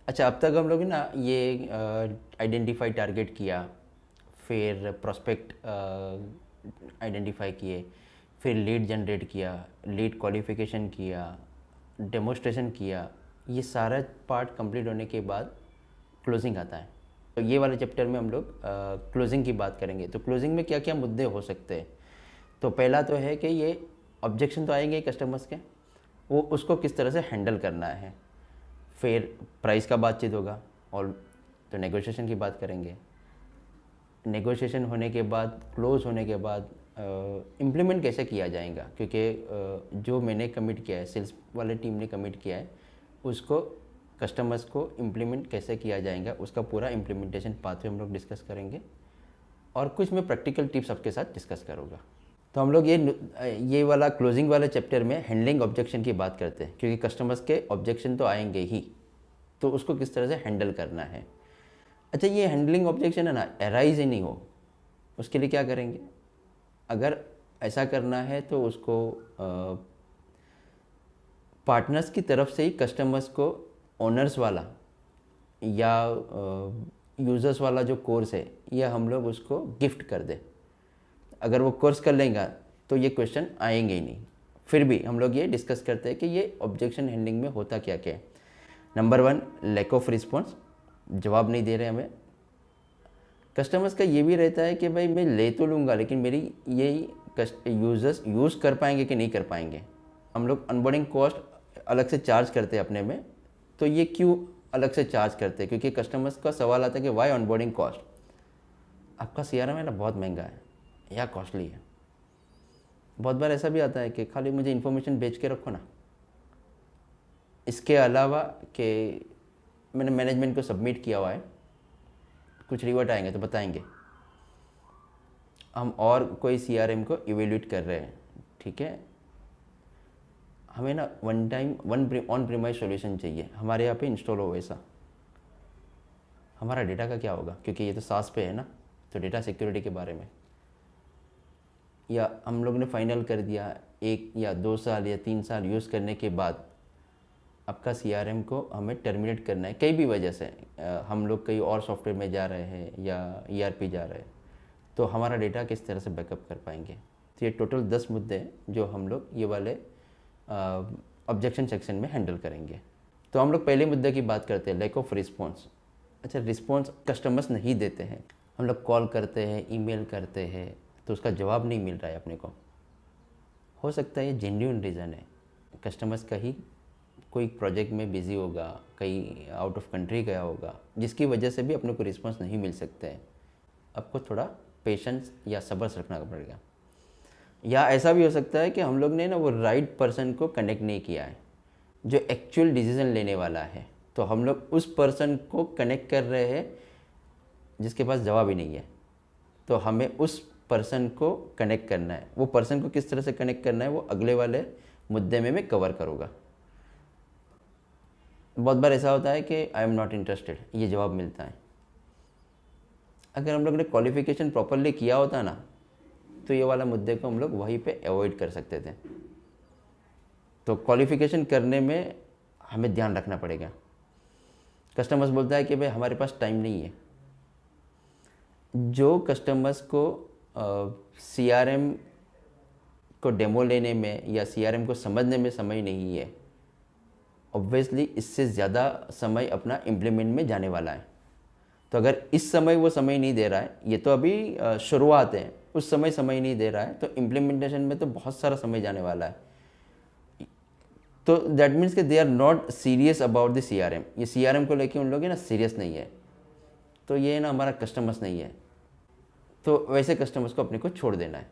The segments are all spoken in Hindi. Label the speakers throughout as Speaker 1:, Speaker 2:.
Speaker 1: अच्छा, अब तक हम लोग ना ये आइडेंटिफाई टारगेट किया, फिर प्रोस्पेक्ट आइडेंटिफाई किए, फिर लीड जनरेट किया, लीड क्वालिफिकेशन किया, डेमोस्ट्रेशन किया। ये सारा पार्ट कंप्लीट होने के बाद क्लोजिंग आता है। तो ये वाले चैप्टर में हम लोग क्लोजिंग की बात करेंगे। तो क्लोजिंग में क्या क्या मुद्दे हो सकते हैं। तो पहला तो है कि ये ऑब्जेक्शन तो आएंगे कस्टमर्स के, वो उसको किस तरह से हैंडल करना है। फिर प्राइस का बातचीत होगा, और तो नेगोशिएशन की बात करेंगे। नेगोशिएशन होने के बाद, क्लोज होने के बाद इम्प्लीमेंट कैसे किया जाएगा, क्योंकि जो मैंने कमिट किया है, सेल्स वाले टीम ने कमिट किया है, उसको कस्टमर्स को इम्प्लीमेंट कैसे किया जाएगा, उसका पूरा इम्प्लीमेंटेशन पाथवे हम लोग डिस्कस करेंगे। और कुछ मैं प्रैक्टिकल टिप्स आपके साथ डिस्कस करूँगा। तो हम लोग ये वाला क्लोजिंग वाले चैप्टर में हैंडलिंग ऑब्जेक्शन की बात करते हैं, क्योंकि कस्टमर्स के ऑब्जेक्शन तो आएंगे ही, तो उसको किस तरह से हैंडल करना है। अच्छा, ये हैंडलिंग ऑब्जेक्शन है ना, एराइज ही नहीं हो, उसके लिए क्या करेंगे। अगर ऐसा करना है तो उसको पार्टनर्स की तरफ से ही कस्टमर्स को ओनर्स वाला या यूज़र्स वाला जो कोर्स है, यह हम लोग उसको गिफ्ट कर दें। अगर वो कोर्स कर लेगा तो ये क्वेश्चन आएंगे ही नहीं। फिर भी हम लोग ये डिस्कस करते हैं कि ये ऑब्जेक्शन हैंडलिंग में होता क्या क्या है। नंबर 1, लैक ऑफ रिस्पॉन्स, जवाब नहीं दे रहे हमें। कस्टमर्स का ये भी रहता है कि भाई मैं ले तो लूँगा, लेकिन मेरी यही यूज़र्स यूज़ कर पाएंगे कि नहीं कर पाएंगे। हम लोग अनबोर्डिंग कॉस्ट अलग से चार्ज करते हैं अपने में, तो ये क्यों अलग से चार्ज करते हैं, क्योंकि कस्टमर्स का सवाल आता है कि वाई ऑनबोर्डिंग कॉस्ट, आपका सीआरएम है ना बहुत महंगा है या कॉस्टली है। बहुत बार ऐसा भी आता है कि खाली मुझे इन्फॉर्मेशन बेच के रखो ना, इसके अलावा कि मैंने मैनेजमेंट को सबमिट किया हुआ है, कुछ रिवर्ट आएंगे तो बताएंगे, हम और कोई सीआरएम को इवेल्यूएट कर रहे हैं, ठीक है। हमें ना one time on premise solution चाहिए, हमारे यहाँ पे इंस्टॉल हो वैसा। हमारा डेटा का क्या होगा, क्योंकि ये तो सास पे है ना, तो डेटा सिक्योरिटी के बारे में। या हम लोग ने फाइनल कर दिया 1 या 2 साल या 3 साल यूज़ करने के बाद आपका सीआरएम को हमें टर्मिनेट करना है, कई भी वजह से हम लोग कहीं और सॉफ्टवेयर में जा रहे हैं या ईआरपी जा रहे हैं, तो हमारा डेटा किस तरह से बैकअप कर पाएंगे। तो ये टोटल 10 मुद्दे हैं जो हम लोग ये वाले ऑब्जेक्शन सेक्शन में हैंडल करेंगे। तो हम लोग पहले मुद्दे की बात करते हैं, लैक ऑफ रिस्पॉन्स। अच्छा, रिस्पॉन्स कस्टमर्स नहीं देते हैं, हम लोग कॉल करते हैं, ईमेल करते हैं, तो उसका जवाब नहीं मिल रहा है अपने को। हो सकता है ये जेन्युइन रीज़न है, कस्टमर्स का ही कोई प्रोजेक्ट में बिज़ी होगा, कहीं आउट ऑफ कंट्री गया होगा, जिसकी वजह से भी अपने को रिस्पॉन्स नहीं मिल सकते हैं। आपको थोड़ा पेशेंस या सब्र रखना पड़ेगा। या ऐसा भी हो सकता है कि हम लोग ने ना वो राइट पर्सन को कनेक्ट नहीं किया है, जो एक्चुअल डिसीज़न लेने वाला है। तो हम लोग उस पर्सन को कनेक्ट कर रहे हैं जिसके पास जवाब ही नहीं है। तो हमें उस पर्सन को कनेक्ट करना है। वो पर्सन को किस तरह से कनेक्ट करना है वो अगले वाले मुद्दे में मैं कवर करूँगा। बहुत बार ऐसा होता है कि आई एम नॉट इंटरेस्टेड, ये जवाब मिलता है। अगर हम लोग ने क्वालिफिकेशन प्रॉपरली किया होता ना, तो ये वाला मुद्दे को हम लोग वहीं पे अवॉइड कर सकते थे। तो क्वालिफिकेशन करने में हमें ध्यान रखना पड़ेगा। कस्टमर्स बोलता है कि भाई हमारे पास टाइम नहीं है। जो कस्टमर्स को सीआरएम को डेमो लेने में या सीआरएम को समझने में समय नहीं है, ऑब्वियसली इससे ज़्यादा समय अपना इम्प्लीमेंट में जाने वाला है। तो अगर इस समय वो समय नहीं दे रहा है, ये तो अभी शुरुआत है, उस समय नहीं दे रहा है, तो इम्प्लीमेंटेशन में तो बहुत सारा समय जाने वाला है। तो दैट मीन्स कि they are not serious about the CRM. ये सीआरएम को लेके उन लोग ना सीरियस नहीं है, तो ये ना हमारा कस्टमर्स नहीं है। तो वैसे कस्टमर्स को अपने को छोड़ देना है।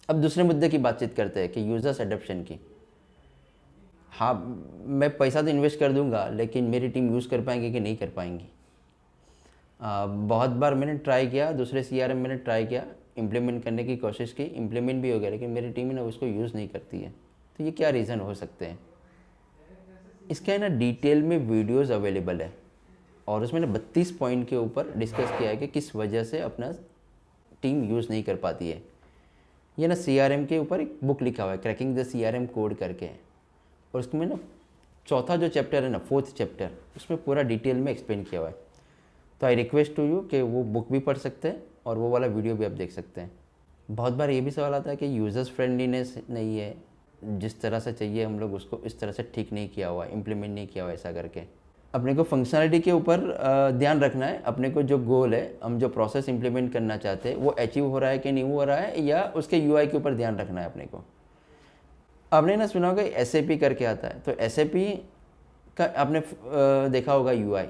Speaker 1: अब दूसरे मुद्दे की बातचीत करते हैं कि यूज़र्स एडॉप्शन की। हाँ, मैं पैसा तो इन्वेस्ट कर दूंगा, लेकिन मेरी टीम यूज़ कर पाएंगे कि नहीं कर पाएंगी। बहुत बार मैंने ट्राई किया, दूसरे सीआरएम मैंने ट्राई किया, इम्प्लीमेंट करने की कोशिश की, इम्प्लीमेंट भी हो गया, लेकिन मेरी टीम ना उसको यूज़ नहीं करती है। तो ये क्या रीज़न हो सकते हैं। इसका है ना डिटेल में वीडियोज़ अवेलेबल है, और उसमें ना 32 पॉइंट के ऊपर डिस्कस किया है कि किस वजह से अपना टीम यूज़ नहीं कर पाती है। ये ना सीआरएम के ऊपर एक बुक लिखा हुआ है, क्रैकिंग द सीआरएम कोड करके, और उसमें ना चौथा जो चैप्टर है ना, 4th चैप्टर, उसमें पूरा डिटेल में एक्सप्लेन किया हुआ है। तो आई रिक्वेस्ट टू यू कि वो बुक भी पढ़ सकते हैं और वो वाला वीडियो भी आप देख सकते हैं। बहुत बार ये भी सवाल आता है कि यूज़र्स फ्रेंडलीनेस नहीं है, जिस तरह से चाहिए हम लोग उसको इस तरह से ठीक नहीं किया हुआ, इम्प्लीमेंट नहीं किया हुआ ऐसा करके। अपने को फंक्शनलिटी के ऊपर ध्यान रखना है। अपने को जो गोल है, हम जो प्रोसेस इम्प्लीमेंट करना चाहते हैं वो अचीव हो रहा है कि नहीं हो रहा है, या उसके यूआई के ऊपर ध्यान रखना है अपने को। आपने ना सुना होगा SAP करके आता है, तो SAP का आपने देखा होगा यूआई,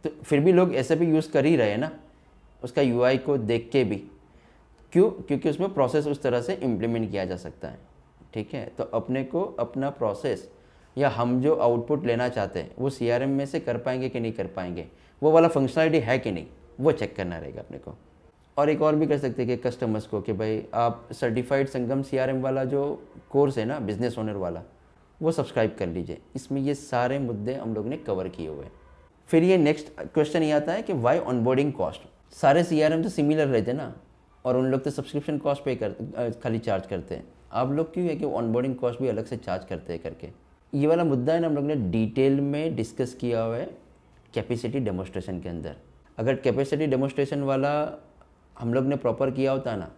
Speaker 1: तो फिर भी लोग SAP यूज़ कर ही रहे हैं ना उसका यूआई को देख के भी। क्यों? क्योंकि उसमें प्रोसेस उस तरह से इम्प्लीमेंट किया जा सकता है। ठीक है, तो अपने को अपना प्रोसेस या हम जो आउटपुट लेना चाहते हैं वो CRM में से कर पाएंगे कि नहीं कर पाएंगे, वो वाला फंक्शनलिटी है कि नहीं, वो चेक करना रहेगा अपने को। और एक और भी कर सकते हैं कि कस्टमर्स को कि भाई आप सर्टिफाइड संगम CRM वाला जो कोर्स है ना, बिजनेस ओनर वाला, वो सब्सक्राइब कर लीजिए। इसमें ये सारे मुद्दे हम लोग ने कवर किए हुए हैं। फिर ये नेक्स्ट क्वेश्चन ये आता है कि वाई ऑनबोर्डिंग कॉस्ट। सारे CRM तो सिमिलर रहते हैं ना, और उन लोग तो सब्सक्रिप्शन कॉस्ट पे खाली चार्ज करते हैं। आप लोग क्यों है कि ऑनबोर्डिंग कॉस्ट भी अलग से चार्ज करते हैं करके। ये वाला मुद्दा है ना, हम लोग ने डिटेल में डिस्कस किया हुआ है कैपेसिटी डेमोस्ट्रेशन के अंदर। अगर कैपेसिटी डेमोस्ट्रेशन वाला हम लोग ने प्रॉपर किया होता है ना,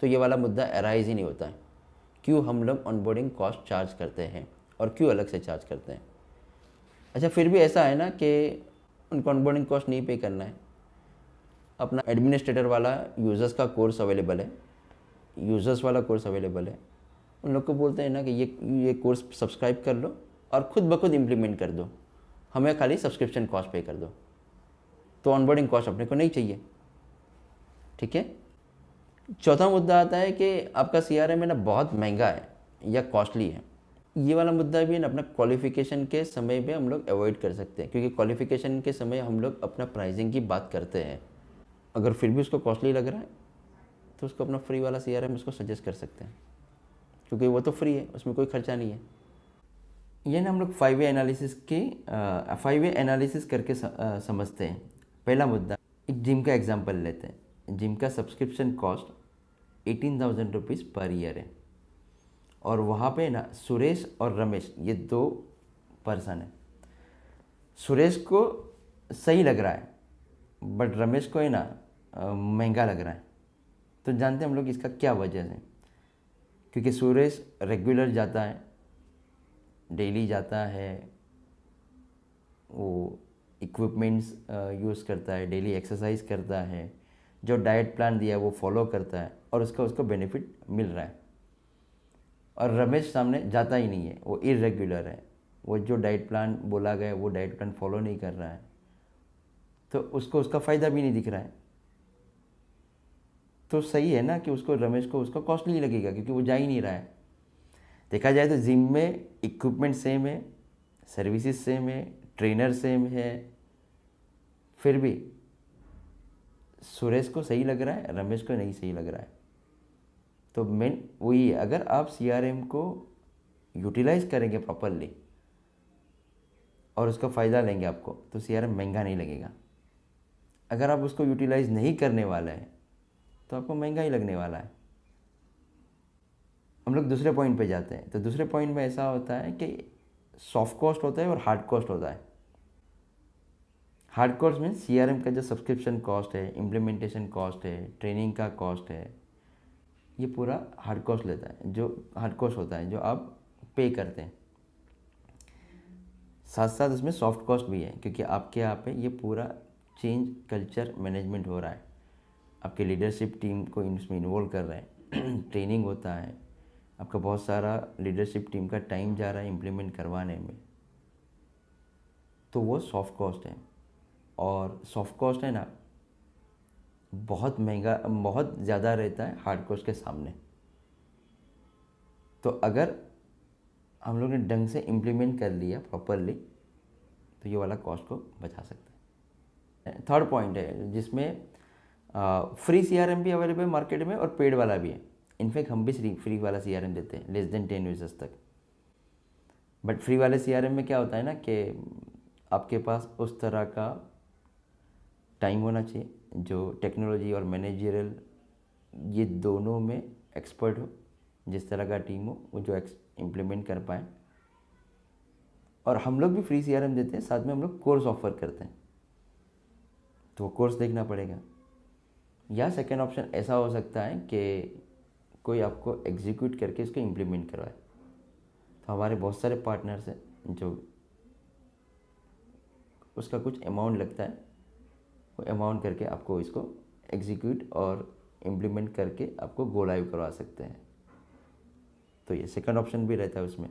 Speaker 1: तो ये वाला मुद्दा अराइज ही नहीं होता है। क्यों हम लोग ऑनबोर्डिंग कॉस्ट चार्ज करते हैं और क्यों अलग से चार्ज करते हैं। अच्छा, फिर भी ऐसा है ना कि उनको ऑनबोर्डिंग कॉस्ट नहीं पे करना है। अपना एडमिनिस्ट्रेटर वाला यूज़र्स का कोर्स अवेलेबल है, यूज़र्स वाला कोर्स अवेलेबल है। उन लोग को बोलते हैं ना कि ये कोर्स सब्सक्राइब कर लो और खुद ब खुद इम्प्लीमेंट कर दो, हमें खाली सब्सक्रिप्शन कॉस्ट पे कर दो। तो ऑनबोर्डिंग कॉस्ट अपने को नहीं चाहिए। ठीक है। चौथा मुद्दा आता है कि आपका CRM है ना बहुत महंगा है या कॉस्टली है। ये वाला मुद्दा भी ना अपना क्वालिफिकेशन के समय में हम लोग अवॉइड कर सकते हैं, क्योंकि क्वालिफिकेशन के समय हम लोग अपना प्राइसिंग की बात करते हैं। अगर फिर भी उसको कॉस्टली लग रहा है तो उसको अपना फ्री वाला CRM उसको सजेस्ट कर सकते हैं, क्योंकि वो तो फ्री है, उसमें कोई खर्चा नहीं है। ये ना हम लोग 5-वे एनालिसिस करके समझते हैं। पहला मुद्दा, एक जिम का एग्जांपल लेते हैं। जिम का subscription cost 18,000 rupees per year है, और वहाँ पे ना सुरेश और रमेश, ये 2 पर्सन है। सुरेश को सही लग रहा है बट रमेश को है ना महंगा लग रहा है। तो जानते हैं हम लोग इसका क्या वजह है। क्योंकि सुरेश रेगुलर जाता है, डेली जाता है, वो इक्विपमेंट्स यूज़ करता है, डेली एक्सरसाइज करता है, जो डाइट प्लान दिया है वो फॉलो करता है और उसको बेनिफिट मिल रहा है। और रमेश सामने जाता ही नहीं है, वो इरेगुलर है, वो जो डाइट प्लान बोला गया वो डाइट प्लान फॉलो नहीं कर रहा है, तो उसको उसका फ़ायदा भी नहीं दिख रहा है। तो सही है ना कि उसको रमेश को उसका कॉस्टली लगेगा, क्योंकि वो जा ही नहीं रहा है। देखा जाए तो जिम में इक्विपमेंट सेम है, सर्विसेज सेम है, ट्रेनर सेम है, फिर भी सुरेश को सही लग रहा है, रमेश को नहीं सही लग रहा है। तो मेन वही है, अगर आप CRM को यूटिलाइज करेंगे प्रॉपरली और उसका फ़ायदा लेंगे आपको, तो CRM महंगा नहीं लगेगा। अगर आप उसको यूटिलाइज नहीं करने वाला है तो आपको महंगा ही लगने वाला है। हम लोग दूसरे पॉइंट पे जाते हैं। तो दूसरे पॉइंट में ऐसा होता है कि सॉफ्ट कॉस्ट होता है और हार्ड कॉस्ट होता है। हार्ड कॉस्ट मीन्स CRM का जो सब्सक्रिप्शन कॉस्ट है, इम्प्लीमेंटेशन कॉस्ट है, ट्रेनिंग का कॉस्ट है, ये पूरा हार्ड कॉस्ट लेता है, जो हार्ड कॉस्ट होता है जो आप पे करते हैं। साथ साथ इसमें सॉफ्ट कॉस्ट भी है, क्योंकि आपके यहाँ पे ये पूरा चेंज कल्चर मैनेजमेंट हो रहा है, आपके लीडरशिप टीम को इसमें इन्वॉल्व कर रहे हैं, ट्रेनिंग होता है, आपका बहुत सारा लीडरशिप टीम का टाइम जा रहा है इम्प्लीमेंट करवाने में, तो वो सॉफ्ट कॉस्ट है। और सॉफ्ट कॉस्ट है ना बहुत महंगा, बहुत ज़्यादा रहता है हार्ड कॉस्ट के सामने। तो अगर हम लोग ने ढंग से इम्प्लीमेंट कर लिया प्रॉपरली तो ये वाला कॉस्ट को बचा सकते हैं। थर्ड पॉइंट है जिसमें फ्री CRM भी अवेलेबल है मार्केट में और पेड वाला भी है। इनफैक्ट हम भी फ्री वाला CRM देते हैं लेस देन 10 यूजर्स तक। बट फ्री वाले CRM में क्या होता है ना कि आपके पास उस तरह का टाइम होना चाहिए जो टेक्नोलॉजी और मैनेजरियल ये दोनों में एक्सपर्ट हो, जिस तरह का टीम हो वो जो इम्प्लीमेंट कर पाए। और हम लोग भी फ्री CRM देते हैं, साथ में हम लोग कोर्स ऑफर करते हैं, तो वो कोर्स देखना पड़ेगा। या सेकेंड ऑप्शन ऐसा हो सकता है कि कोई आपको एग्जीक्यूट करके इसको इम्प्लीमेंट करवाए। तो हमारे बहुत सारे पार्टनर्स हैं जो उसका कुछ अमाउंट लगता है, वो अमाउंट करके आपको इसको एग्जीक्यूट और इम्प्लीमेंट करके आपको गो लाइव करवा सकते हैं। तो ये सेकंड ऑप्शन भी रहता है उसमें,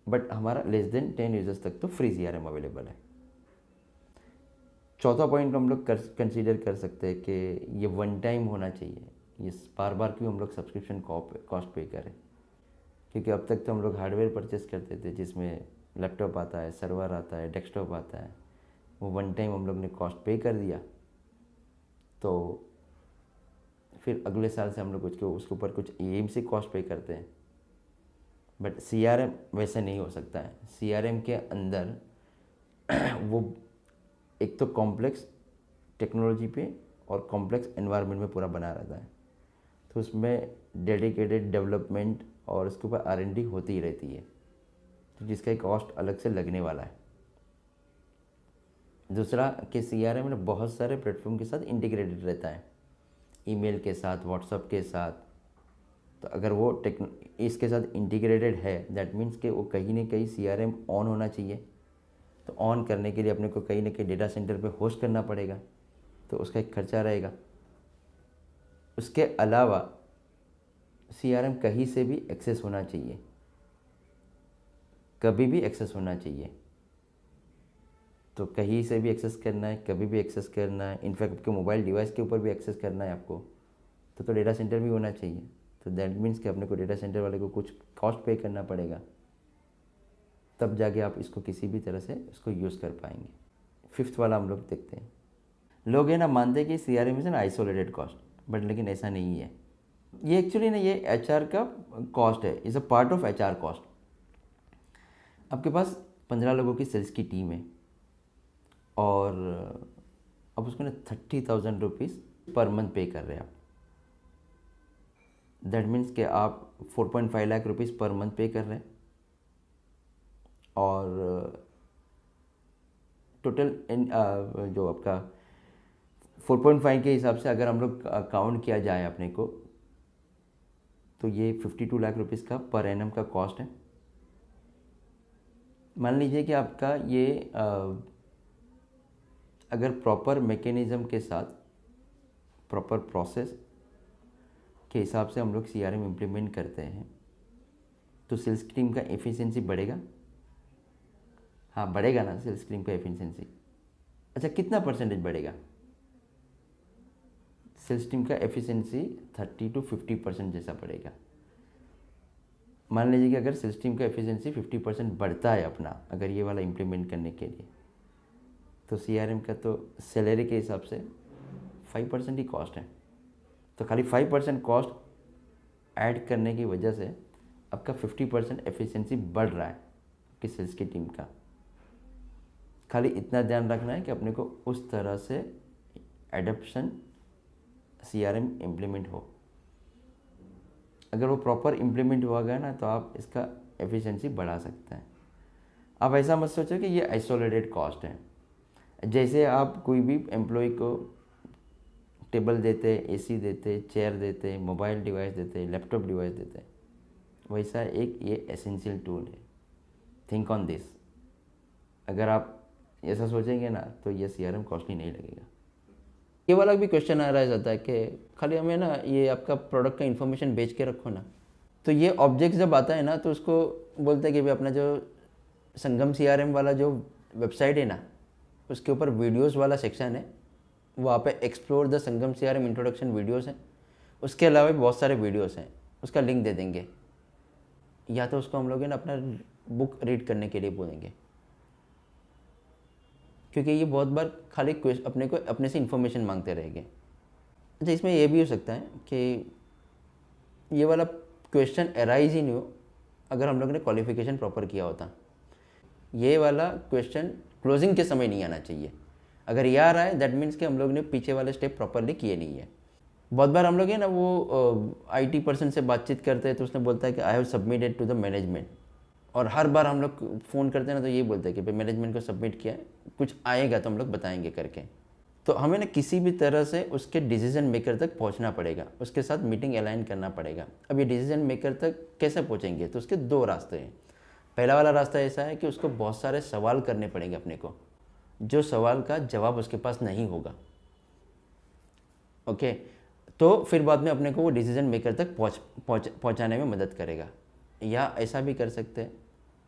Speaker 1: बट हमारा लेस देन 10 यूजर्स तक तो फ्री CRM अवेलेबल है। चौथा पॉइंट हम लोग कंसीडर कर सकते हैं कि ये वन टाइम होना चाहिए, ये बार बार क्यों हम लोग सब्सक्रिप्शन कॉस्ट पे करें, क्योंकि अब तक तो हम लोग हार्डवेयर परचेस करते थे जिसमें लैपटॉप आता है, सर्वर आता है, डेस्कटॉप आता है, वो वन टाइम हम लोग ने कॉस्ट पे कर दिया, तो फिर अगले साल से हम लोग उसके ऊपर कुछ AMC कॉस्ट पे करते हैं। बट CRM वैसे नहीं हो सकता है। CRM के अंदर वो एक तो कॉम्प्लेक्स टेक्नोलॉजी पे और कॉम्प्लेक्स एनवायरनमेंट में पूरा बना रहता है, तो उसमें डेडिकेटेड डेवलपमेंट और उसके ऊपर R&D होती ही रहती है, तो जिसका एक कॉस्ट अलग से लगने वाला है। दूसरा कि CRM में बहुत सारे प्लेटफॉर्म के साथ इंटीग्रेटेड रहता है, ईमेल के साथ, व्हाट्सएप के साथ। तो अगर वो इसके साथ इंटीग्रेटेड है, दैट मीन्स कि वो कहीं ना कहीं CRM ऑन होना चाहिए। तो ऑन करने के लिए अपने को कहीं ना कहीं डेटा सेंटर पे होस्ट करना पड़ेगा, तो उसका एक खर्चा रहेगा। उसके अलावा CRM कहीं से भी एक्सेस होना चाहिए, कभी भी एक्सेस होना चाहिए। तो कहीं से भी एक्सेस करना है, कभी भी एक्सेस करना है, इनफैक्ट आपके मोबाइल डिवाइस के ऊपर भी एक्सेस करना है आपको, तो डेटा सेंटर भी होना चाहिए। तो दैट मीन्स कि अपने को डेटा सेंटर वाले को कुछ कॉस्ट पे करना पड़ेगा, तब जाके आप इसको किसी भी तरह से इसको यूज़ कर पाएंगे। फिफ्थ वाला हम लोग देखते हैं, लोग है ना मानते हैं कि CRM is an isolated cost, but लेकिन ऐसा नहीं है। ये एक्चुअली ना ये HR का कॉस्ट है, is a part of HR cost. आपके पास 15 लोगों की सेल्स की टीम है और अब उसको ना 30,000 रुपीज़ पर मंथ पे कर रहे हैं आप। दैट मीन्स कि आप 4.5 लाख रुपीज़ पर मंथ पे कर रहे हैं, और टोटल जो आपका 4.5 के हिसाब से अगर हम लोग काउंट किया जाए अपने को, तो ये 52 लाख रुपीज़ का पर एनम का कॉस्ट है। मान लीजिए कि आपका ये अगर प्रॉपर मैकेनिज़्म के साथ, प्रॉपर प्रोसेस के हिसाब से हम लोग CRM इम्प्लीमेंट करते हैं, तो सेल्स टीम का एफिशिएंसी बढ़ेगा। हाँ बढ़ेगा ना सेल्स टीम का एफिशिएंसी। अच्छा कितना परसेंटेज बढ़ेगा? सेल्स टीम का एफिशिएंसी 30 to 50% जैसा बढ़ेगा। मान लीजिए कि अगर सेल्स टीम का एफिशिएंसी 50% बढ़ता है अपना, अगर ये वाला इम्प्लीमेंट करने के लिए, तो CRM का तो सैलरी के हिसाब से 5% ही कॉस्ट है। तो खाली 5% कॉस्ट ऐड करने की वजह से आपका 50% एफिशिएंसी बढ़ रहा है कि सेल्स की टीम का। खाली इतना ध्यान रखना है कि अपने को उस तरह से एडप्शन CRM इम्प्लीमेंट हो। अगर वो प्रॉपर इम्प्लीमेंट हुआ गया ना, तो आप इसका एफिशिएंसी बढ़ा सकते हैं। आप ऐसा मत सोचो कि ये आइसोलेटेड कॉस्ट है। जैसे आप कोई भी एम्प्लॉय को टेबल देते, AC देते, चेयर देते, मोबाइल डिवाइस देते, लैपटॉप डिवाइस देते, वैसा एक ये एसेंशियल टूल है। Think on this. अगर आप ऐसा सोचेंगे ना, तो ये CRM कॉस्टली नहीं लगेगा। ये वाला भी क्वेश्चन आ रहा जाता है कि खाली हमें ना ये आपका प्रोडक्ट का इन्फॉर्मेशन बेच के रखो ना। तो ये ऑब्जेक्ट जब आता है ना, तो उसको बोलते हैं कि भाई अपना जो संगम CRM वाला जो वेबसाइट है ना, उसके ऊपर वीडियोस वाला सेक्शन है, वहाँ पे explore the Sangam CRM introduction videos हैं। उसके अलावा भी बहुत सारे वीडियोस हैं, उसका लिंक दे देंगे, या तो उसको हम लोग ना अपना बुक रीड करने के लिए बोलेंगे, क्योंकि ये बहुत बार खाली अपने को अपने से इन्फॉर्मेशन मांगते रहेंगे। अच्छा इसमें ये भी हो सकता है कि ये वाला क्वेश्चन अराइज ही नहीं हो अगर हम लोग ने क्वालिफिकेशन प्रॉपर किया होता। ये वाला क्वेश्चन क्लोजिंग के समय नहीं आना चाहिए। अगर ये आ रहा है दैट मीन्स कि हम लोग ने पीछे वाले स्टेप प्रॉपरली किए नहीं है। बहुत बार हम लोग है ना वो IT पर्सन से बातचीत करते हैं, तो उसने बोलता है कि I have submitted to the management. और हर बार हम लोग फ़ोन करते हैं ना तो ये बोलते हैं कि भाई मैनेजमेंट को सबमिट किया है, कुछ आएगा तो हम लोग बताएंगे करके। तो हमें ना किसी भी तरह से उसके डिसीजन मेकर तक पहुंचना पड़ेगा, उसके साथ मीटिंग अलाइन करना पड़ेगा। अब ये डिसीजन मेकर तक कैसे पहुंचेंगे, तो उसके दो रास्ते हैं। पहला वाला रास्ता ऐसा है कि उसको बहुत सारे सवाल करने पड़ेंगे अपने को, जो सवाल का जवाब उसके पास नहीं होगा। ओके, तो फिर बाद में अपने को वो डिसीजन मेकर तक पहुंचाने में मदद करेगा। या ऐसा भी कर सकते हैं,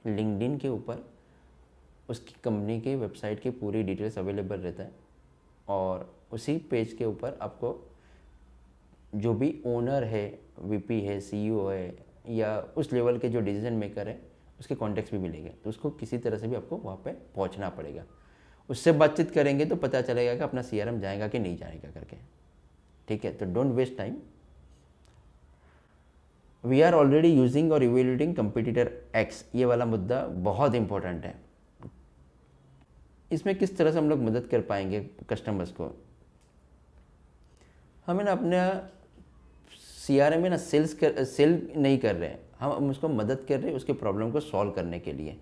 Speaker 1: लिंक्डइन के ऊपर उसकी कंपनी की वेबसाइट की पूरी डिटेल्स अवेलेबल रहता है, और उसी पेज के ऊपर आपको जो भी ओनर है, वीपी है, सीईओ है, या उस लेवल के जो डिसीजन मेकर है, उसके कॉन्टेक्ट्स भी मिलेंगे। तो उसको किसी तरह से भी आपको वहाँ पे पहुँचना पड़ेगा। उससे बातचीत करेंगे तो पता चलेगा कि अपना सीआरएम जाएगा कि नहीं जाएगा करके। ठीक है, तो don't waste time. We are already using और इवेल्यूएटिंग कंपिटिटर एक्स, ये वाला मुद्दा बहुत इंपॉर्टेंट है। इसमें किस तरह से हम लोग मदद कर पाएंगे कस्टमर्स को? हमें ना अपने सीआरएम में ना सेल नहीं कर रहे हैं, हम उसको मदद कर रहे हैं उसके प्रॉब्लम को सॉल्व करने के लिए।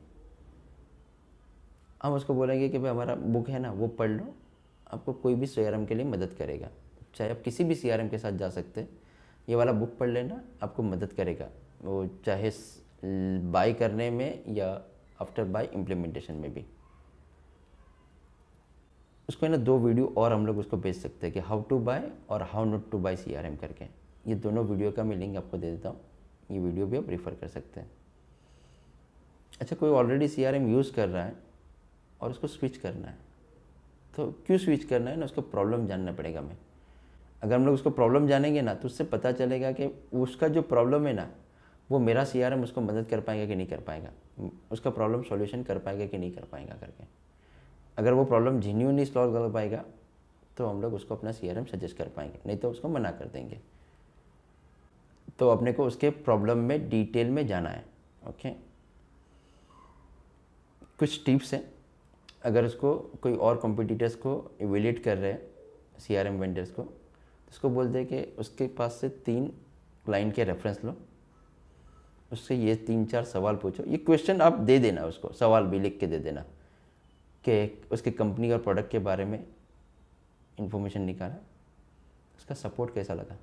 Speaker 1: हम उसको बोलेंगे कि भाई हमारा बुक है ना, वो पढ़ लो, आपको कोई भी सीआरएम के लिए मदद करेगा। चाहे आप किसी भी सीआरएम के साथ जा सकते हैं, ये वाला बुक पढ़ लेना, आपको मदद करेगा, वो चाहे बाय करने में या आफ्टर बाय इम्प्लीमेंटेशन में भी। उसको है ना 2 वीडियो और हम लोग उसको भेज सकते हैं कि हाउ टू बाय और how not to buy CRM करके। ये दोनों वीडियो का मैं लिंक आपको दे देता हूँ, ये वीडियो भी आप रेफ़र कर सकते हैं। अच्छा, कोई ऑलरेडी सीआरएम यूज़ कर रहा है और उसको स्विच करना है, तो क्यों स्विच करना है ना, उसको प्रॉब्लम जानना पड़ेगा हमें। अगर हम लोग उसको प्रॉब्लम जानेंगे ना, तो उससे पता चलेगा कि उसका जो प्रॉब्लम है ना, वो मेरा सीआरएम उसको मदद कर पाएगा कि नहीं कर पाएगा, उसका प्रॉब्लम सॉल्यूशन कर पाएगा कि नहीं कर पाएगा करके। अगर वो प्रॉब्लम जेन्युइनली सॉल्व कर पाएगा तो हम लोग उसको अपना सीआरएम सजेस्ट कर पाएंगे, नहीं तो उसको मना कर देंगे। तो अपने को उसके प्रॉब्लम में डिटेल में जाना है। ओके, कुछ टिप्स हैं। अगर उसको कोई और कॉम्पिटिटर्स को इवेल्यूएट कर रहे हैं सीआरएम वेंडर्स को, तो उसको बोलते हैं कि उसके पास से 3 क्लाइंट के रेफरेंस लो, उससे ये 3-4 सवाल पूछो। ये क्वेश्चन आप दे देना, उसको सवाल भी लिख के दे देना कि उसकी कंपनी और प्रोडक्ट के बारे में इंफॉर्मेशन निकाला, उसका सपोर्ट कैसा लगा,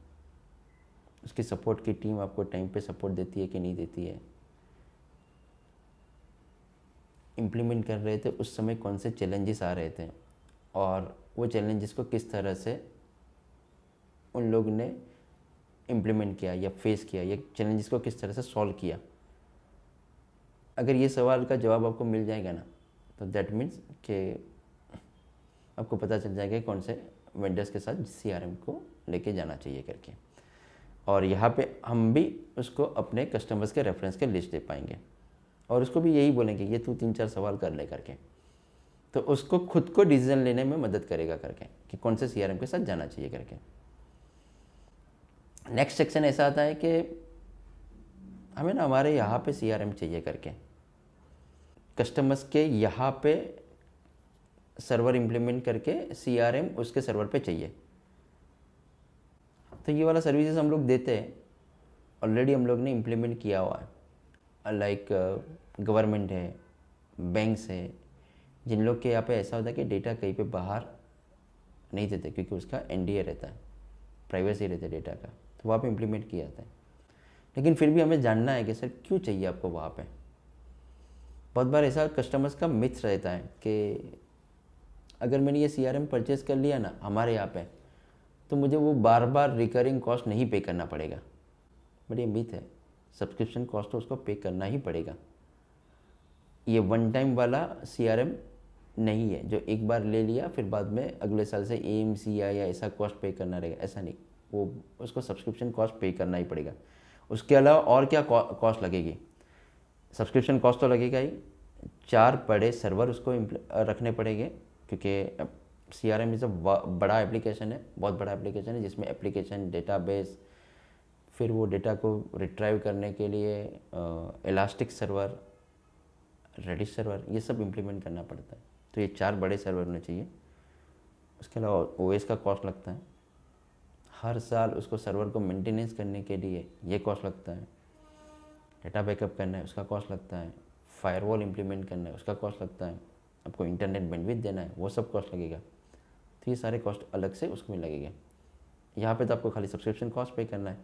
Speaker 1: उसकी सपोर्ट की टीम आपको टाइम पे सपोर्ट देती है कि नहीं देती है, इम्प्लीमेंट कर रहे थे उस समय कौन से चैलेंजेस आ रहे थे, और वो चैलेंजेस को किस तरह से उन लोग ने इम्प्लीमेंट किया या फेस किया, या चैलेंजेस को किस तरह से सॉल्व किया। अगर ये सवाल का जवाब आपको मिल जाएगा ना, तो दैट मीन्स कि आपको पता चल जाएगा कौन से वेंडर्स के साथ सीआरएम को लेके जाना चाहिए करके। और यहाँ पे हम भी उसको अपने कस्टमर्स के रेफरेंस के लिस्ट दे पाएंगे, और उसको भी यही बोलेंगे ये तू 3-4 सवाल कर ले करके। तो उसको खुद को डिसीजन लेने में मदद करेगा करके कि कौन से सीआरएम के साथ जाना चाहिए करके। नेक्स्ट सेक्शन ऐसा आता है कि हमें ना हमारे यहाँ पे सीआरएम चाहिए करके, कस्टमर्स के यहाँ पे सर्वर इम्प्लीमेंट करके सीआरएम उसके सर्वर पे चाहिए। तो ये वाला सर्विसेज हम लोग देते हैं, ऑलरेडी हम लोग ने इम्प्लीमेंट किया हुआ है। लाइक गवर्नमेंट है, बैंक्स है, जिन लोग के यहाँ पे ऐसा होता है कि डेटा कहीं पे बाहर नहीं देते क्योंकि उसका एनडीए रहता है, प्राइवेसी रहता है डेटा का, तो वहाँ पे इम्प्लीमेंट किया जाता है। लेकिन फिर भी हमें जानना है कि सर क्यों चाहिए आपको वहाँ पे। बहुत बार ऐसा कस्टमर्स का मिथ रहता है कि अगर मैंने ये सीआरएम परचेस कर लिया ना हमारे यहाँ पे, तो मुझे वो बार बार रिकरिंग कॉस्ट नहीं पे करना पड़ेगा। बट ये मिथ है, सब्सक्रिप्शन कॉस्ट तो उसको पे करना ही पड़ेगा। ये वन टाइम वाला सीआरएम नहीं है जो एक बार ले लिया फिर बाद में अगले साल से एएमसी या ऐसा कॉस्ट पे करना रहेगा, ऐसा नहीं। वो उसको सब्सक्रिप्शन कॉस्ट पे करना ही पड़ेगा। उसके अलावा और क्या कॉस्ट लगेगी? सब्सक्रिप्शन कॉस्ट तो लगेगा ही, 4 बड़े सर्वर उसको रखने पड़ेंगे, क्योंकि सीआरएम इज़ अ बड़ा एप्लीकेशन है, बहुत बड़ा एप्लीकेशन है, जिसमें एप्लीकेशन, डेटाबेस, फिर वो डेटा को रिट्राइव करने के लिए इलास्टिक सर्वर, रेडिस सर्वर, ये सब इम्प्लीमेंट करना पड़ता है। तो ये 4 बड़े सर्वर होने चाहिए। उसके अलावा ओएस का कॉस्ट लगता है, हर साल उसको सर्वर को मेंटेनेंस करने के लिए ये कॉस्ट लगता है। डेटा बैकअप करना है उसका कॉस्ट लगता है, फायरवॉल इम्प्लीमेंट करना है उसका कॉस्ट लगता है, आपको इंटरनेट बैंडविड्थ देना है वो सब कॉस्ट लगेगा। तो ये सारे कॉस्ट अलग से उसमें लगेगा। यहाँ पे तो आपको खाली सब्सक्रिप्शन कॉस्ट पे करना है।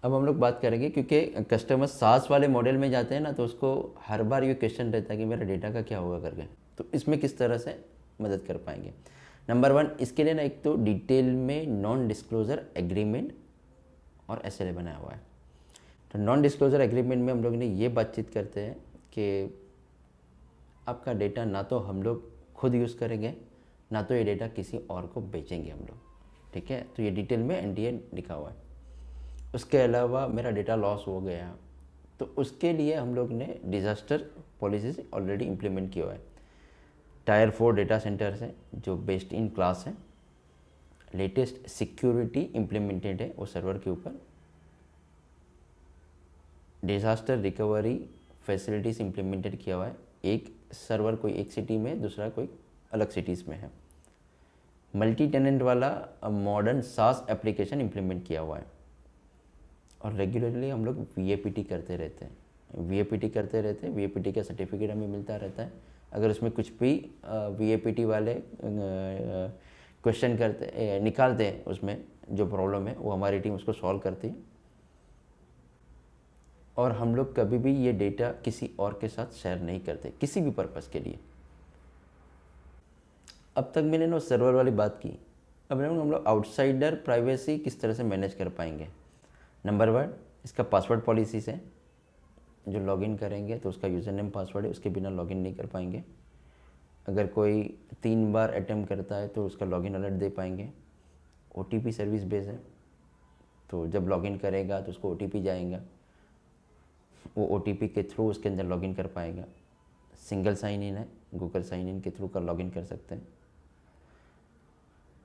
Speaker 1: अब हम लोग बात करेंगे, क्योंकि कस्टमर सास वाले मॉडल में जाते हैं ना, तो उसको हर बार ये क्वेश्चन रहता है कि मेरा डेटा का क्या होगा करके। तो इसमें किस तरह से मदद कर पाएंगे। नंबर 1, इसके लिए ना एक तो डिटेल में नॉन डिस्क्लोजर एग्रीमेंट और SLA बनाया हुआ है। तो नॉन डिस्क्लोजर एग्रीमेंट में हम लोग ने ये बातचीत करते हैं कि आपका डेटा ना तो हम लोग खुद यूज़ करेंगे, ना तो ये डेटा किसी और को बेचेंगे हम लोग, ठीक है। तो ये डिटेल में NDA लिखा हुआ है। उसके अलावा मेरा डेटा लॉस हो गया तो उसके लिए हम लोग ने डिज़ास्टर पॉलिसीज ऑलरेडी इम्प्लीमेंट किया हुआ है। टायर 4 डेटा सेंटर्स हैं जो बेस्ट इन क्लास हैं, लेटेस्ट सिक्योरिटी इम्प्लीमेंटेड है वो सर्वर के ऊपर, डिज़ास्टर रिकवरी फैसिलिटीज़ इम्प्लीमेंटेड किया हुआ है। एक सर्वर कोई एक सिटी में है, दूसरा कोई अलग सिटीज़ में है। मल्टी टेनेंट वाला मॉडर्न सास एप्लीकेशन इम्प्लीमेंट किया हुआ है। और रेगुलरली हम लोग VAPT करते रहते हैं, VAPT का सर्टिफिकेट हमें मिलता रहता है। अगर उसमें कुछ भी VAPT वाले क्वेश्चन करते निकालते हैं, उसमें जो प्रॉब्लम है वो हमारी टीम उसको सॉल्व करती है। और हम लोग कभी भी ये डेटा किसी और के साथ शेयर नहीं करते किसी भी पर्पज़ के लिए। अब तक मैंने ना सर्वर वाली बात की, अब हम लोग आउटसाइडर प्राइवेसी किस तरह से मैनेज कर पाएंगे। नंबर 1, इसका पासवर्ड पॉलिसीज़ है। जो लॉगिन करेंगे तो उसका यूज़र नेम पासवर्ड है, उसके बिना लॉगिन नहीं कर पाएंगे। अगर कोई 3 बार अटैम्प्ट करता है तो उसका लॉगिन अलर्ट दे पाएंगे। OTP सर्विस बेस है, तो जब लॉगिन करेगा तो उसको OTP जाएगा, वो OTP के थ्रू उसके अंदर लॉगिन कर पाएगा। सिंगल साइन इन है, गूगल साइन इन के थ्रू का लॉगिन कर सकते हैं।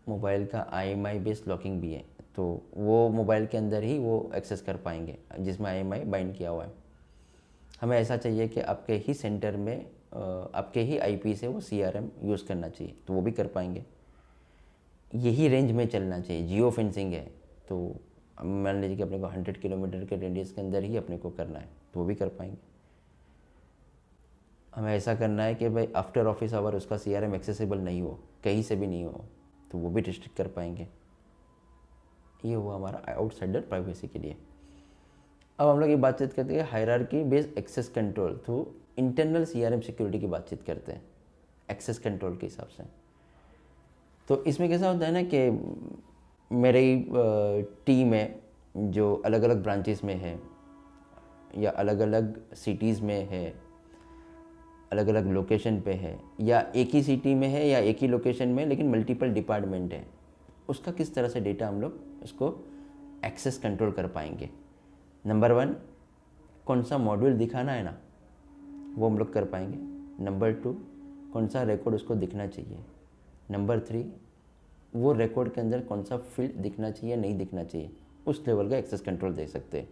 Speaker 1: मोबाइल का IMI बेस्ड लॉकिंग भी है, तो वो मोबाइल के अंदर ही वो एक्सेस कर पाएंगे जिसमें IMI बाइंड किया हुआ है। हमें ऐसा चाहिए कि आपके ही सेंटर में आपके ही IP से वो CRM यूज़ करना चाहिए, तो वो भी कर पाएंगे। यही रेंज में चलना चाहिए। जियो फेंसिंग है, तो मान लीजिए कि अपने को 100 किलोमीटर के रेडियस के अंदर ही अपने को करना है, तो वो भी कर पाएंगे। हमें ऐसा करना है कि भाई आफ्टर ऑफिस आवर उसका CRM एक्सेसिबल नहीं हो, कहीं से भी नहीं हो, तो वो भी रिस्ट्रिक्ट कर पाएंगे। ये हुआ हमारा आउटसाइडर प्राइवेसी के लिए। अब हम लोग ये बातचीत करते हैं hierarchy based access control through internal CRM security की बातचीत करते हैं एक्सेस कंट्रोल के हिसाब से। तो इसमें कैसा होता है ना कि मेरी टीम है जो अलग अलग ब्रांचेस में है या अलग अलग सिटीज़ में है, अलग अलग लोकेशन पे है, या एक ही सिटी में है या एक ही लोकेशन में लेकिन मल्टीपल डिपार्टमेंट है, उसका किस तरह से डेटा हम लोग उसको एक्सेस कंट्रोल कर पाएंगे। नंबर 1, कौन सा मॉड्यूल दिखाना है ना वो हम लोग कर पाएंगे। नंबर 2, कौन सा रिकॉर्ड उसको दिखना चाहिए। नंबर 3, वो रिकॉर्ड के अंदर कौन सा फील्ड दिखना चाहिए नहीं दिखना चाहिए, उस लेवल का एक्सेस कंट्रोल दे सकते हैं।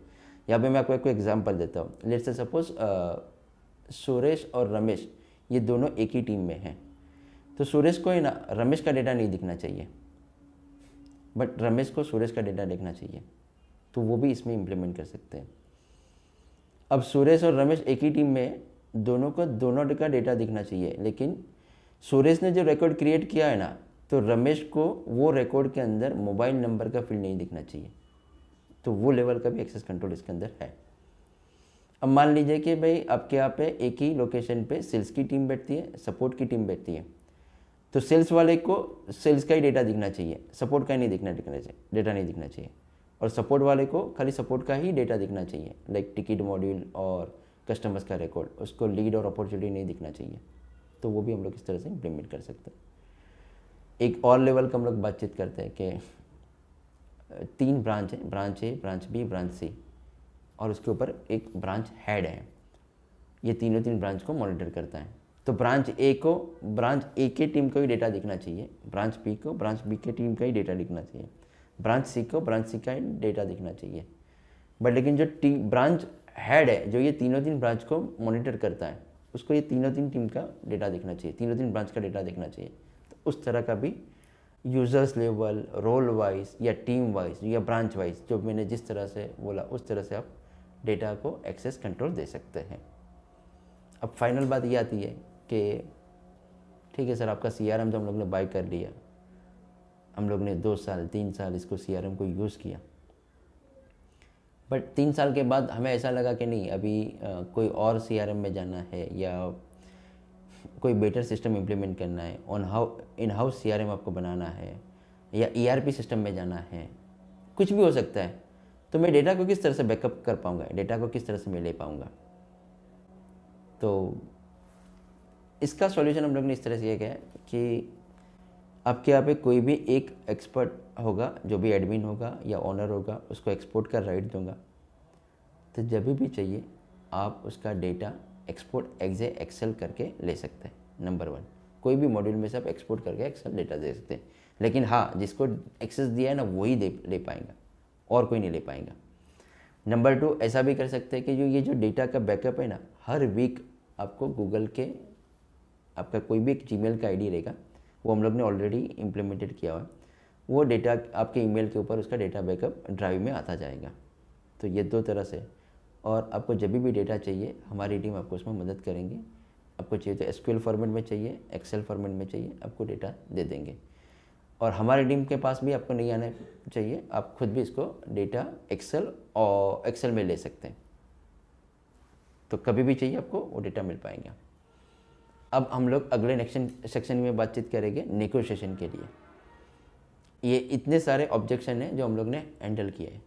Speaker 1: यहाँ पे मैं आपको एक एग्जांपल देता हूँ। लेट्स से सपोज सुरेश और रमेश ये दोनों एक ही टीम में हैं, तो सुरेश को ही ना रमेश का डेटा नहीं दिखना चाहिए, बट रमेश को सुरेश का डेटा देखना चाहिए, तो वो भी इसमें इम्प्लीमेंट कर सकते हैं। अब सुरेश और रमेश एक ही टीम में, दोनों को दोनों का डेटा दिखना चाहिए, लेकिन सुरेश ने जो रिकॉर्ड क्रिएट किया है ना, तो रमेश को वो रिकॉर्ड के अंदर मोबाइल नंबर का फील्ड नहीं दिखना चाहिए, तो वो लेवल का भी एक्सेस कंट्रोल इसके अंदर है। अब मान लीजिए कि भाई आपके यहाँ पे एक ही लोकेशन पे सेल्स की टीम बैठती है, सपोर्ट की टीम बैठती है, तो सेल्स वाले को सेल्स का ही डेटा दिखना चाहिए, सपोर्ट का ही नहीं दिखना चाहिए, डेटा नहीं दिखना चाहिए। और सपोर्ट वाले को खाली सपोर्ट का ही डेटा दिखना चाहिए, लाइक टिकट मॉड्यूल और कस्टमर्स का रिकॉर्ड, उसको लीड और अपॉर्चुनिटी नहीं दिखना चाहिए। तो वो भी हम लोग इस तरह से इम्प्लीमेंट कर सकते हैं। एक और लेवल का हम लोग बातचीत करते हैं कि 3 ब्रांच है, branch A, branch B, branch C, और उसके ऊपर एक ब्रांच हेड है। ये तीनों ब्रांच को मॉनिटर करता है। तो ब्रांच A को ब्रांच A के टीम को ही डेटा दिखना चाहिए, ब्रांच B को ब्रांच B के टीम का ही डेटा दिखना चाहिए, ब्रांच C को ब्रांच C का ही डेटा दिखना चाहिए। बट लेकिन जो ब्रांच हेड है जो ये तीनों ब्रांच को मॉनिटर करता है, उसको ये तीनों टीम का डेटा दिखना चाहिए, तीनों ब्रांच का डेटा दिखना चाहिए। तो उस तरह का भी यूज़र्स लेवल, रोल वाइज या टीम वाइज या ब्रांच वाइज, जो मैंने जिस तरह से बोला उस तरह से आप डेटा को एक्सेस कंट्रोल दे सकते हैं। अब फाइनल बात ये आती है कि ठीक है सर, आपका CRM तो हम लोग ने बाय कर लिया, हम लोग ने 2 साल 3 साल इसको CRM को यूज़ किया, बट 3 साल के बाद हमें ऐसा लगा कि नहीं, अभी कोई और CRM में जाना है या कोई बेटर सिस्टम इम्प्लीमेंट करना है, इन हाउस CRM आपको बनाना है या ERP सिस्टम में जाना है, कुछ भी हो सकता है। तो मैं डेटा को किस तरह से बैकअप कर पाऊँगा, डेटा को किस तरह से मैं ले पाऊँगा। तो इसका सॉल्यूशन हम लोग ने इस तरह से किया है कि आपके यहाँ पे कोई भी एक एक्सपर्ट होगा, जो भी एडमिन होगा या ओनर होगा, उसको एक्सपोर्ट का राइट दूंगा। तो जब भी चाहिए आप उसका डेटा एक्सपोर्ट एग्जे एक्सेल करके ले सकते हैं। नंबर 1, कोई भी मॉड्यूल में से आप एक्सपोर्ट करके एक्सेल डेटा दे सकते हैं, लेकिन हाँ, जिसको एक्सेस दिया है ना वही ले पाएगा, और कोई नहीं ले पाएगा। नंबर 2, ऐसा भी कर सकते हैं कि ये जो डेटा का बैकअप है ना, हर वीक आपको गूगल के, आपका कोई भी एक जीमेल का आईडी रहेगा, वो हम लोग ने ऑलरेडी इम्प्लीमेंटेड किया हुआ है, वो डेटा आपके ईमेल के ऊपर उसका डेटा बैकअप ड्राइव में आता जाएगा। तो ये 2 तरह से, और आपको जब भी डेटा चाहिए हमारी टीम आपको उसमें मदद करेंगे। आपको चाहिए तो SQL फॉर्मेट में चाहिए, एक्सेल फॉर्मेट में चाहिए, आपको डेटा दे देंगे। और हमारी टीम के पास भी आपको नहीं आना चाहिए, आप खुद भी इसको डेटा एक्सेल में ले सकते हैं, तो कभी भी चाहिए आपको वो डेटा मिल पाएगा। अब हम लोग अगले सेक्शन में बातचीत करेंगे नेगोशिएशन के लिए। ये इतने सारे ऑब्जेक्शन हैं जो हम लोग ने हैंडल किए हैं,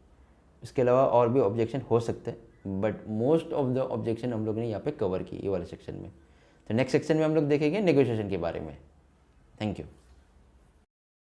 Speaker 1: इसके अलावा और भी ऑब्जेक्शन हो सकते हैं, but most of the objection हम लोग ने यहाँ पे कवर किए ये वाले सेक्शन में। तो नेक्स्ट सेक्शन में हम लोग देखेंगे नेगोशिएशन के बारे में। Thank you.